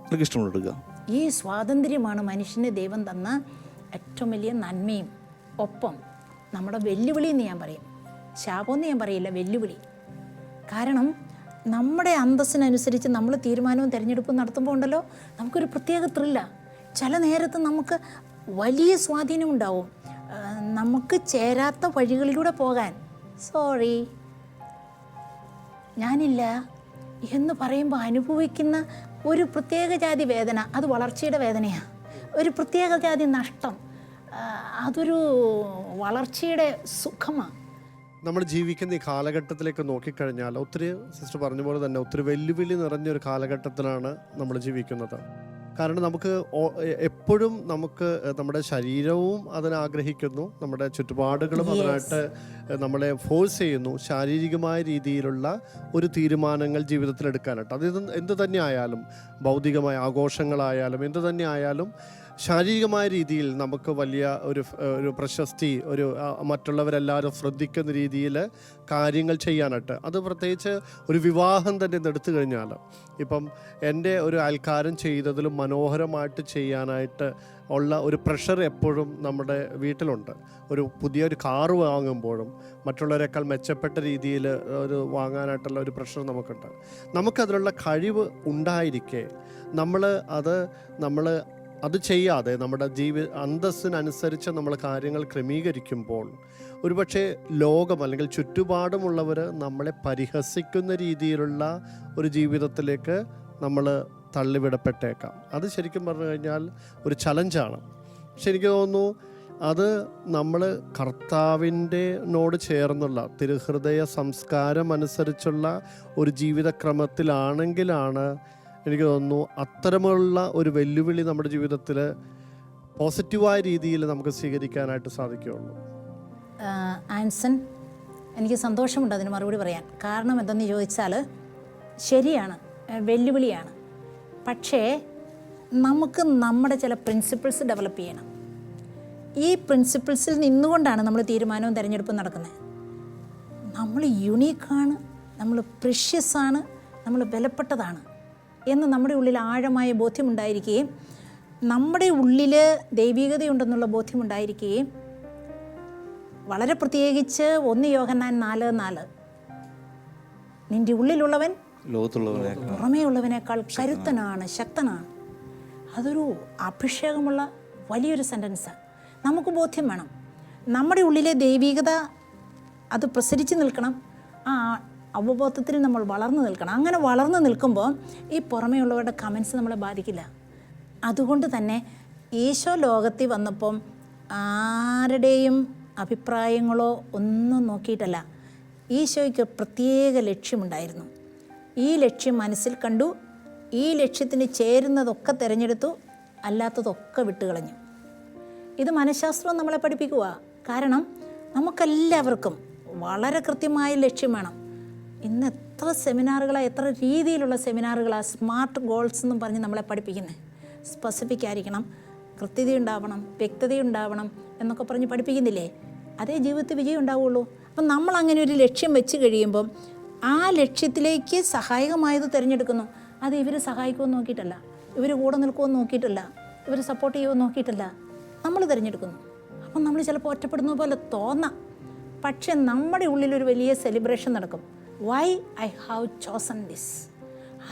നിനക്ക് ഇഷ്ടമുള്ളത് എടുക്കാം. ഈ സ്വാതന്ത്ര്യമാണ് മനുഷ്യന് ദൈവം തന്ന ഏറ്റവും വലിയ നന്മയും ഒപ്പം നമ്മുടെ വെല്ലുവിളി എന്ന് ഞാൻ പറയും. ശാപമെന്ന് ഞാൻ പറയില്ല, വെല്ലുവിളി. കാരണം നമ്മുടെ അന്തസ്സിനനുസരിച്ച് നമ്മൾ തീരുമാനവും തിരഞ്ഞെടുപ്പും നടത്തുമ്പോൾ ഉണ്ടല്ലോ, നമുക്കൊരു പ്രത്യേക ത്രില്ല. ചില നേരത്ത് നമുക്ക് വലിയ സ്വാധീനം ഉണ്ടാവും, നമുക്ക് ചേരാത്ത വഴികളിലൂടെ പോകാൻ. സോറി, ഞാനില്ല എന്ന് പറയുമ്പോൾ അനുഭവിക്കുന്ന ഒരു പ്രത്യേക ജാതി വേദന, അത് വളർച്ചയുടെ വേദനയാണ്. ഒരു പ്രത്യേക ജാതി നഷ്ടം, അതൊരു വളർച്ചയുടെ സുഖമാണ്. നമ്മൾ ജീവിക്കുന്ന ഈ കാലഘട്ടത്തിലേക്ക് നോക്കിക്കഴിഞ്ഞാൽ ഒത്തിരി, സിസ്റ്റർ പറഞ്ഞ പോലെ തന്നെ ഒത്തിരി വെല്ലുവിളി നിറഞ്ഞൊരു കാലഘട്ടത്തിലാണ് നമ്മൾ ജീവിക്കുന്നത്. കാരണം നമുക്ക് എപ്പോഴും നമുക്ക് നമ്മുടെ ശരീരവും അതിനാഗ്രഹിക്കുന്നു, നമ്മുടെ ചുറ്റുപാടുകളും അതിനായിട്ട് നമ്മളെ ഫോഴ്സ് ചെയ്യുന്നു ശാരീരികമായ രീതിയിലുള്ള ഒരു തീരുമാനങ്ങൾ ജീവിതത്തിൽ എടുക്കാനായിട്ട്. അത് എന്ത് തന്നെ ആയാലും, ഭൗതികമായ ആഘോഷങ്ങളായാലും എന്ത് തന്നെ ആയാലും, ശാരീരികമായ രീതിയിൽ നമുക്ക് വലിയ ഒരു പ്രശസ്തി, ഒരു മറ്റുള്ളവരെല്ലാവരും ശ്രദ്ധിക്കുന്ന രീതിയിൽ കാര്യങ്ങൾ ചെയ്യാനായിട്ട്, അത് പ്രത്യേകിച്ച് ഒരു വിവാഹം തന്നെ എടുത്തു കഴിഞ്ഞാൽ, ഇപ്പം എൻ്റെ ഒരു അയൽക്കാരൻ ചെയ്തതിലും മനോഹരമായിട്ട് ചെയ്യാനായിട്ട് ഉള്ള ഒരു പ്രഷർ എപ്പോഴും നമ്മുടെ വീട്ടിലുണ്ട്. ഒരു പുതിയൊരു കാറ് വാങ്ങുമ്പോഴും മറ്റുള്ളവരെക്കാൾ മെച്ചപ്പെട്ട രീതിയിൽ ഒരു വാങ്ങാനായിട്ടുള്ള ഒരു പ്രഷർ നമുക്കുണ്ട്. നമുക്കതിനുള്ള കഴിവ് ഉണ്ടായിരിക്കെ നമ്മൾ അത് ചെയ്യാതെ നമ്മുടെ അന്തസ്സിനനുസരിച്ച് നമ്മൾ കാര്യങ്ങൾ ക്രമീകരിക്കുമ്പോൾ ഒരുപക്ഷെ ലോകം അല്ലെങ്കിൽ ചുറ്റുപാടുമുള്ളവർ നമ്മളെ പരിഹസിക്കുന്ന രീതിയിലുള്ള ഒരു ജീവിതത്തിലേക്ക് നമ്മൾ തള്ളിവിടപ്പെട്ടേക്കാം. അത് ശരിക്കും പറഞ്ഞു കഴിഞ്ഞാൽ ഒരു ചലഞ്ചാണ്. പക്ഷെ എനിക്ക് തോന്നുന്നു അത് നമ്മൾ കർത്താവിൻ്റെനോട് ചേർന്നുള്ള തിരുഹൃദയ സംസ്കാരം അനുസരിച്ചുള്ള ഒരു ജീവിതക്രമത്തിലാണെങ്കിലാണ് എനിക്ക് തോന്നുന്നു അത്തരമുള്ള ഒരു വെല്ലുവിളി നമ്മുടെ ജീവിതത്തിൽ പോസിറ്റീവായ രീതിയിൽ നമുക്ക് സ്വീകരിക്കാനായിട്ട് സാധിക്കുകയുള്ളൂ. ആൻസൺ, എനിക്ക് സന്തോഷമുണ്ട് അതിന് മറുപടി പറയാൻ. കാരണം എന്തെന്ന് ചോദിച്ചാൽ, ശരിയാണ്, വെല്ലുവിളിയാണ്. പക്ഷേ നമുക്ക് നമ്മുടെ ചില പ്രിൻസിപ്പിൾസ് ഡെവലപ്പ് ചെയ്യണം. ഈ പ്രിൻസിപ്പിൾസിൽ നിന്നുകൊണ്ടാണ് നമ്മൾ തീരുമാനവും തിരഞ്ഞെടുപ്പും നടക്കുന്നത്. നമ്മൾ യുണീക്കാണ്, നമ്മൾ പ്രഷ്യസാണ്, നമ്മൾ വിലപ്പെട്ടതാണ് എന്ന് നമ്മുടെ ഉള്ളിൽ ആഴമായ ബോധ്യമുണ്ടായിരിക്കുകയും നമ്മുടെ ഉള്ളിൽ ദൈവികതയുണ്ടെന്നുള്ള ബോധ്യമുണ്ടായിരിക്കുകയും വളരെ പ്രത്യേകിച്ച് 1 യോഹന്നാൻ 4:4 നിൻ്റെ ഉള്ളിലുള്ളവൻ പുറമേ ഉള്ളവനേക്കാൾ കരുത്തനാണ്, ശക്തനാണ്. അതൊരു അഭിഷേകമുള്ള വലിയൊരു സെൻറ്റൻസാണ്. നമുക്ക് ബോധ്യം വേണം, നമ്മുടെ ഉള്ളിലെ ദൈവികത അത് പ്രസരിച്ച് നിൽക്കണം. ആ അവബോധത്തിൽ നമ്മൾ വളർന്നു നിൽക്കണം. അങ്ങനെ വളർന്നു നിൽക്കുമ്പോൾ ഈ പുറമേ ഉള്ളവരുടെ കമൻസ് നമ്മളെ ബാധിക്കില്ല. അതുകൊണ്ട് തന്നെ ഈശോ ലോകത്തിൽ വന്നപ്പം ആരുടെയും അഭിപ്രായങ്ങളോ ഒന്നും നോക്കിയിട്ടല്ല, ഈശോയ്ക്ക് പ്രത്യേക ലക്ഷ്യമുണ്ടായിരുന്നു. ഈ ലക്ഷ്യം മനസ്സിൽ കണ്ടു, ഈ ലക്ഷ്യത്തിന് ചേരുന്നതൊക്കെ തിരഞ്ഞെടുത്തു, അല്ലാത്തതൊക്കെ വിട്ടുകളഞ്ഞു. ഇത് മനഃശാസ്ത്രം നമ്മളെ പഠിപ്പിക്കുക. കാരണം നമുക്കെല്ലാവർക്കും വളരെ കൃത്യമായ ലക്ഷ്യം വേണം. ഇന്ന് എത്ര സെമിനാറുകളാണ്, എത്ര രീതിയിലുള്ള സെമിനാറുകളാണ് സ്മാർട്ട് ഗോൾസ് എന്നും പറഞ്ഞ് നമ്മളെ പഠിപ്പിക്കുന്നത്. സ്പെസിഫിക് ആയിരിക്കണം, കൃത്യതയുണ്ടാവണം, വ്യക്തതയുണ്ടാവണം എന്നൊക്കെ പറഞ്ഞ് പഠിപ്പിക്കുന്നില്ലേ? അതേ ജീവിതത്തിൽ വിജയം ഉണ്ടാവുള്ളൂ. അപ്പം നമ്മളങ്ങനെ ഒരു ലക്ഷ്യം വെച്ച് കഴിയുമ്പം ആ ലക്ഷ്യത്തിലേക്ക് സഹായകമായത് തിരഞ്ഞെടുക്കുന്നു. അത് ഇവർ സഹായിക്കുമെന്ന് നോക്കിയിട്ടല്ല, ഇവർ കൂടെ നിൽക്കുമെന്ന് നോക്കിയിട്ടല്ല, ഇവർ സപ്പോർട്ട് ചെയ്യുമെന്ന് നോക്കിയിട്ടല്ല, നമ്മൾ തിരഞ്ഞെടുക്കുന്നു. അപ്പം നമ്മൾ ചിലപ്പോൾ ഒറ്റപ്പെടുന്ന പോലെ തോന്നാം, പക്ഷെ നമ്മുടെ ഉള്ളിലൊരു വലിയ സെലിബ്രേഷൻ നടക്കും. Why I have chosen this.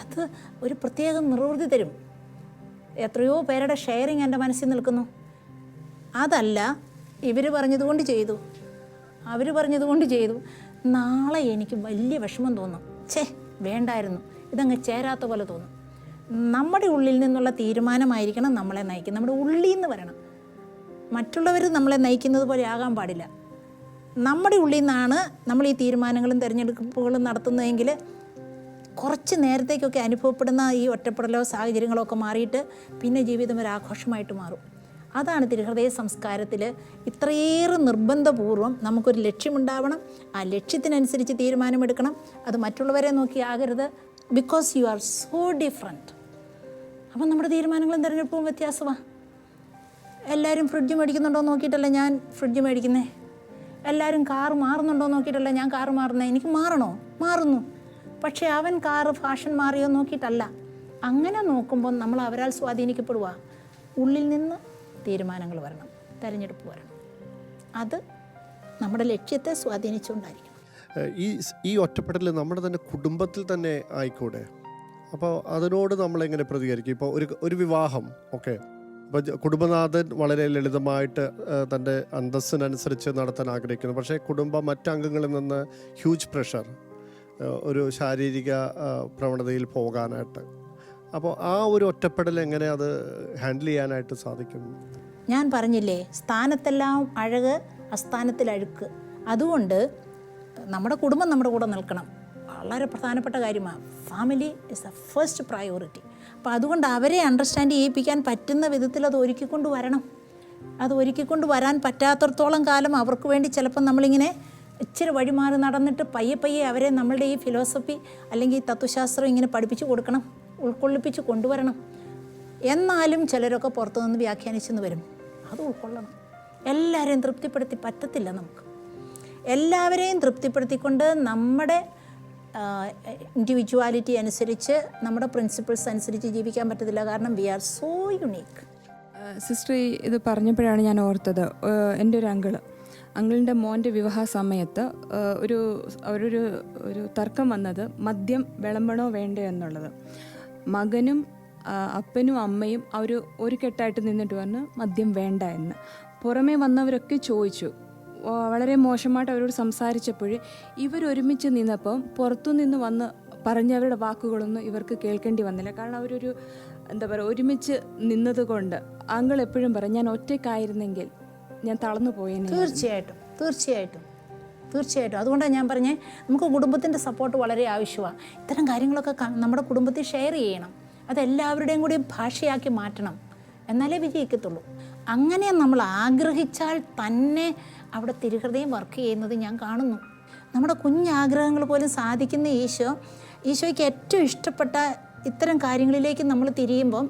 അത് ഒരു പ്രത്യേക നിർവൃത്തി തരും. എത്രയോ പേരുടെ ഷെയറിങ് എൻ്റെ മനസ്സിൽ നിൽക്കുന്നു. അതല്ല ഇവർ പറഞ്ഞതുകൊണ്ട് ചെയ്തു, അവർ പറഞ്ഞതുകൊണ്ട് ചെയ്തു, നാളെ എനിക്ക് വലിയ വിഷമം തോന്നും, വേണ്ടായിരുന്നു, ഇതങ്ങ് ചേരാത്ത പോലെ തോന്നും. നമ്മുടെ ഉള്ളിൽ നിന്നുള്ള തീരുമാനമായിരിക്കണം നമ്മളെ നയിക്കുന്നത്. നമ്മുടെ ഉള്ളിൽ നിന്ന് വരണം. മറ്റുള്ളവർ നമ്മളെ നയിക്കുന്നത് പോലെ ആകാൻ പാടില്ല. നമ്മുടെ ഉള്ളിൽ നിന്നാണ് നമ്മൾ ഈ തീരുമാനങ്ങളും തിരഞ്ഞെടുപ്പുകളും നടത്തുന്നതെങ്കിൽ കുറച്ച് നേരത്തേക്കൊക്കെ അനുഭവപ്പെടുന്ന ഈ ഒറ്റപ്പെടലോ സാഹചര്യങ്ങളോ ഒക്കെ മാറിയിട്ട് പിന്നെ ജീവിതം ഒരു ആഘോഷമായിട്ട് മാറും. അതാണ് തിരുഹൃദയ സംസ്കാരത്തിൽ ഇത്രയേറെ നിർബന്ധപൂർവ്വം നമുക്കൊരു ലക്ഷ്യമുണ്ടാവണം. ആ ലക്ഷ്യത്തിനനുസരിച്ച് തീരുമാനമെടുക്കണം. അത് മറ്റുള്ളവരെ നോക്കി ആകരുത്. Because you are so different. അപ്പം നമ്മുടെ തീരുമാനങ്ങളും തിരഞ്ഞെടുപ്പും വ്യത്യാസമാണ്. എല്ലാവരും ഫ്രിഡ്ജ് മേടിക്കുന്നുണ്ടോ നോക്കിയിട്ടല്ല ഞാൻ ഫ്രിഡ്ജ് മേടിക്കുന്നത്. എല്ലാവരും കാറ് മാറുന്നുണ്ടോ നോക്കിയിട്ടല്ല ഞാൻ കാറ് മാറുന്നത്. എനിക്ക് മാറണോ? മാറുന്നു. പക്ഷേ അവൻ കാറ് ഫാഷൻ മാറിയോ നോക്കിയിട്ടല്ല. അങ്ങനെ നോക്കുമ്പോൾ നമ്മൾ അവരാൽ സ്വാധീനിക്കപ്പെടുക. ഉള്ളിൽ നിന്ന് തീരുമാനങ്ങൾ വരണം, തിരഞ്ഞെടുപ്പ് വരണം. അത് നമ്മുടെ ലക്ഷ്യത്തെ സ്വാധീനിച്ചുകൊണ്ടായിരിക്കണം. ഈ ഒറ്റപ്പെടൽ നമ്മുടെ തന്നെ കുടുംബത്തിൽ തന്നെ ആയിക്കൂടെ? അപ്പോൾ അതിനോട് നമ്മളെങ്ങനെ പ്രതികരിക്കും? ഇപ്പോൾ ഒരു വിവാഹം, ഓക്കെ, ഇപ്പോൾ കുടുംബനാഥൻ വളരെ ലളിതമായിട്ട് തൻ്റെ അന്തസ്സിനനുസരിച്ച് നടത്താൻ ആഗ്രഹിക്കുന്നു. പക്ഷേ കുടുംബം മറ്റംഗങ്ങളിൽ നിന്ന് ഹ്യൂജ് പ്രഷർ, ഒരു ശാരീരിക പ്രവണതയിൽ പോകാനായിട്ട്. അപ്പോൾ ആ ഒരു ഒറ്റപ്പെടൽ എങ്ങനെ അത് ഹാൻഡിൽ ചെയ്യാനായിട്ട് സാധിക്കും? ഞാൻ പറഞ്ഞില്ലേ, സ്ഥാനത്തെല്ലാം അഴക്, അസ്ഥാനത്തിൽ അഴുക്ക്. അതുകൊണ്ട് നമ്മുടെ കുടുംബം നമ്മുടെ കൂടെ നിൽക്കണം. വളരെ പ്രധാനപ്പെട്ട കാര്യമാണ്. Family is the first priority. അപ്പോൾ അതുകൊണ്ട് അവരെ അണ്ടർസ്റ്റാൻഡ് ചെയ്യിപ്പിക്കാൻ പറ്റുന്ന വിധത്തിൽ അത് ഒരുക്കിക്കൊണ്ട് വരണം. അത് ഒരുക്കിക്കൊണ്ട് വരാൻ പറ്റാത്തടത്തോളം കാലം അവർക്ക് വേണ്ടി ചിലപ്പം നമ്മളിങ്ങനെ ഇച്ചിരി വഴിമാറി നടന്നിട്ട് പയ്യെ അവരെ നമ്മളുടെ ഈ ഫിലോസഫി അല്ലെങ്കിൽ ഈ തത്വശാസ്ത്രം ഇങ്ങനെ പഠിപ്പിച്ചു കൊടുക്കണം, ഉൾക്കൊള്ളിപ്പിച്ച് കൊണ്ടുവരണം. എന്നാലും ചിലരൊക്കെ പുറത്തുനിന്ന് വ്യാഖ്യാനിച്ചെന്ന് വരും. അത് ഉൾക്കൊള്ളണം. എല്ലാവരെയും തൃപ്തിപ്പെടുത്തി പറ്റത്തില്ല നമുക്ക്. എല്ലാവരെയും തൃപ്തിപ്പെടുത്തിക്കൊണ്ട് നമ്മുടെ ഇൻഡിവിജ്വാലിറ്റി അനുസരിച്ച് നമ്മുടെ പ്രിൻസിപ്പിൾസ് അനുസരിച്ച് ജീവിക്കാൻ പറ്റത്തില്ല. കാരണം we are so unique. Sister ഇത് പറഞ്ഞപ്പോഴാണ് ഞാൻ ഓർത്തത്, എൻ്റെ ഒരു അങ്കിളിൻ്റെ മോൻ്റെ വിവാഹ സമയത്ത് ഒരു തർക്കം വന്നത് മദ്യം വിളമ്പണോ വേണ്ടോ എന്നുള്ളത്. മകനും അപ്പനും അമ്മയും ഒരു കെട്ടായിട്ട് നിന്നിട്ട് പറഞ്ഞു മദ്യം വേണ്ട എന്ന്. പുറമേ വന്നവരൊക്കെ ചോദിച്ചു, വളരെ മോശമായിട്ട് അവരോട് സംസാരിച്ചപ്പോൾ ഇവരൊരുമിച്ച് നിന്നപ്പം പുറത്തുനിന്ന് വന്ന് പറഞ്ഞവരുടെ വാക്കുകളൊന്നും ഇവർക്ക് കേൾക്കേണ്ടി വന്നില്ല. കാരണം അവരൊരു ഒരുമിച്ച് നിന്നത് കൊണ്ട്. അങ്കിൾ എപ്പോഴും പറയും, ഞാൻ ഒറ്റയ്ക്കായിരുന്നെങ്കിൽ ഞാൻ തളർന്നു പോയേനെ. തീർച്ചയായിട്ടും. അതുകൊണ്ടാണ് ഞാൻ പറഞ്ഞേ, നമുക്ക് കുടുംബത്തിൻ്റെ സപ്പോർട്ട് വളരെ ആവശ്യമാണ്. ഇത്തരം കാര്യങ്ങളൊക്കെ നമ്മുടെ കുടുംബത്തിൽ ഷെയർ ചെയ്യണം. അതെല്ലാവരുടെയും കൂടി ഭാഷയാക്കി മാറ്റണം. എന്നാലേ വിജയിക്കത്തുള്ളൂ. അങ്ങനെ നമ്മൾ ആഗ്രഹിച്ചാൽ തന്നെ അവിടെ തിരുഹൃദയം വർക്ക് ചെയ്യുന്നത് ഞാൻ കാണുന്നു. നമ്മുടെ കുഞ്ഞാഗ്രഹങ്ങൾ പോലും സാധിക്കുന്ന ഈശോയ്ക്ക് ഏറ്റവും ഇഷ്ടപ്പെട്ട ഇത്തരം കാര്യങ്ങളിലേക്ക് നമ്മൾ തിരിയുമ്പം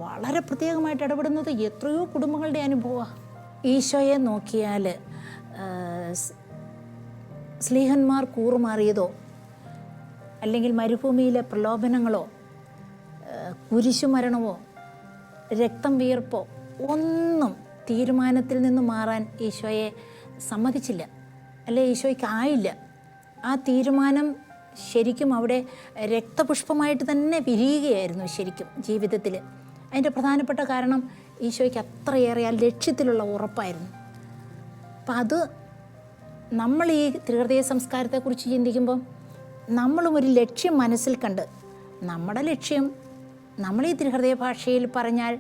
വളരെ പ്രത്യേകമായിട്ട് ഇടപെടുന്നത് എത്രയോ കുടുംബങ്ങളുടെ അനുഭവമാണ്. ഈശോയെ നോക്കിയാൽ സ്ലീഹന്മാർ കൂറുമാറിയതോ അല്ലെങ്കിൽ മരുഭൂമിയിലെ പ്രലോഭനങ്ങളോ കുരിശുമരണമോ രക്തം വിയർപ്പോ ഒന്നും തീരുമാനത്തിൽ നിന്ന് മാറാൻ ഈശോയെ സമ്മതിച്ചില്ല, അല്ലെ ഈശോയ്ക്കായില്ല. ആ തീരുമാനം ശരിക്കും അവിടെ രക്തപുഷ്പമായിട്ട് തന്നെ വിരിയുകയായിരുന്നു ശരിക്കും ജീവിതത്തിൽ. അതിൻ്റെ പ്രധാനപ്പെട്ട കാരണം ഈശോയ്ക്ക് അത്രയേറെ ആ ലക്ഷ്യത്തിലുള്ള ഉറപ്പായിരുന്നു. അപ്പം അത് നമ്മൾ ഈ ത്രിഹൃദയ സംസ്കാരത്തെക്കുറിച്ച് ചിന്തിക്കുമ്പോൾ നമ്മളും ഒരു ലക്ഷ്യം മനസ്സിൽ കണ്ട്, നമ്മുടെ ലക്ഷ്യം നമ്മൾ ഈ ത്രിഹൃദയ ഭാഷയിൽ പറഞ്ഞാൽ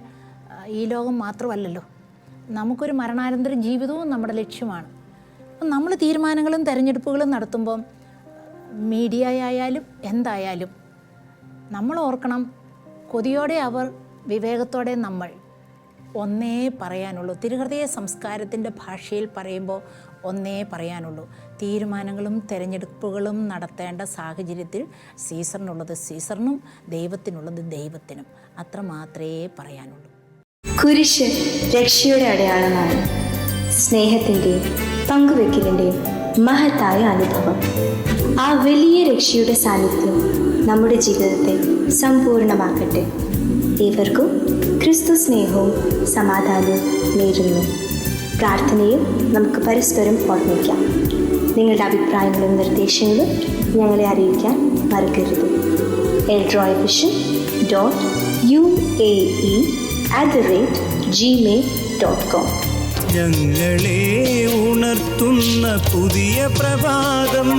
ഈ ലോകം മാത്രമല്ലല്ലോ, നമുക്കൊരു മരണാനന്തര ജീവിതവും നമ്മുടെ ലക്ഷ്യമാണ്. അപ്പം നമ്മൾ തീരുമാനങ്ങളും തിരഞ്ഞെടുപ്പുകളും നടത്തുമ്പം മീഡിയ ആയാലും എന്തായാലും നമ്മൾ ഓർക്കണം, കൊതിയോടെ അവർ, വിവേകത്തോടെ നമ്മൾ. ഒന്നേ പറയാനുള്ളൂ. തിരുഹൃദയ സംസ്കാരത്തിൻ്റെ ഭാഷയിൽ പറയുമ്പോൾ ഒന്നേ പറയാനുള്ളൂ. തീരുമാനങ്ങളും തിരഞ്ഞെടുപ്പുകളും നടത്തേണ്ട സാഹചര്യത്തിൽ സീസറിനുള്ളത് സീസറിനും ദൈവത്തിനുള്ളത് ദൈവത്തിനും. അത്ര മാത്രമേ പറയാനുള്ളൂ. കുരിശ് രക്ഷയുടെ അടയാളമാണ്. സ്നേഹത്തിൻ്റെയും പങ്കുവെക്കലിൻ്റെയും മഹത്തായ അനുഭവം. ആ വലിയ രക്ഷയുടെ സാന്നിധ്യം നമ്മുടെ ജീവിതത്തെ സമ്പൂർണ്ണമാക്കട്ടെ. ഏവർക്കും ക്രിസ്തു സ്നേഹവും സമാധാനവും നേരുന്നു. പ്രാർത്ഥനയും നമുക്ക് പരസ്പരം ഓർമ്മിക്കാം. നിങ്ങളുടെ അഭിപ്രായങ്ങളും നിർദ്ദേശങ്ങളും ഞങ്ങളെ അറിയിക്കാൻ മറക്കരുത്. eldroyvision.uae@gmail.com. ഞങ്ങളെ ഉണർത്തുന്ന പുതിയ പ്രഭാതം,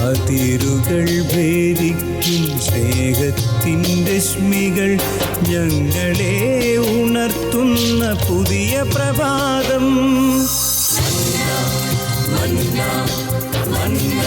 അതിരുകൾ ഭേദിക്കും സ്നേഹത്തിൻ്റെ രശ്മികൾ. ഞങ്ങളെ ഉണർത്തുന്ന പുതിയ പ്രഭാതം. മന്ന മന്ന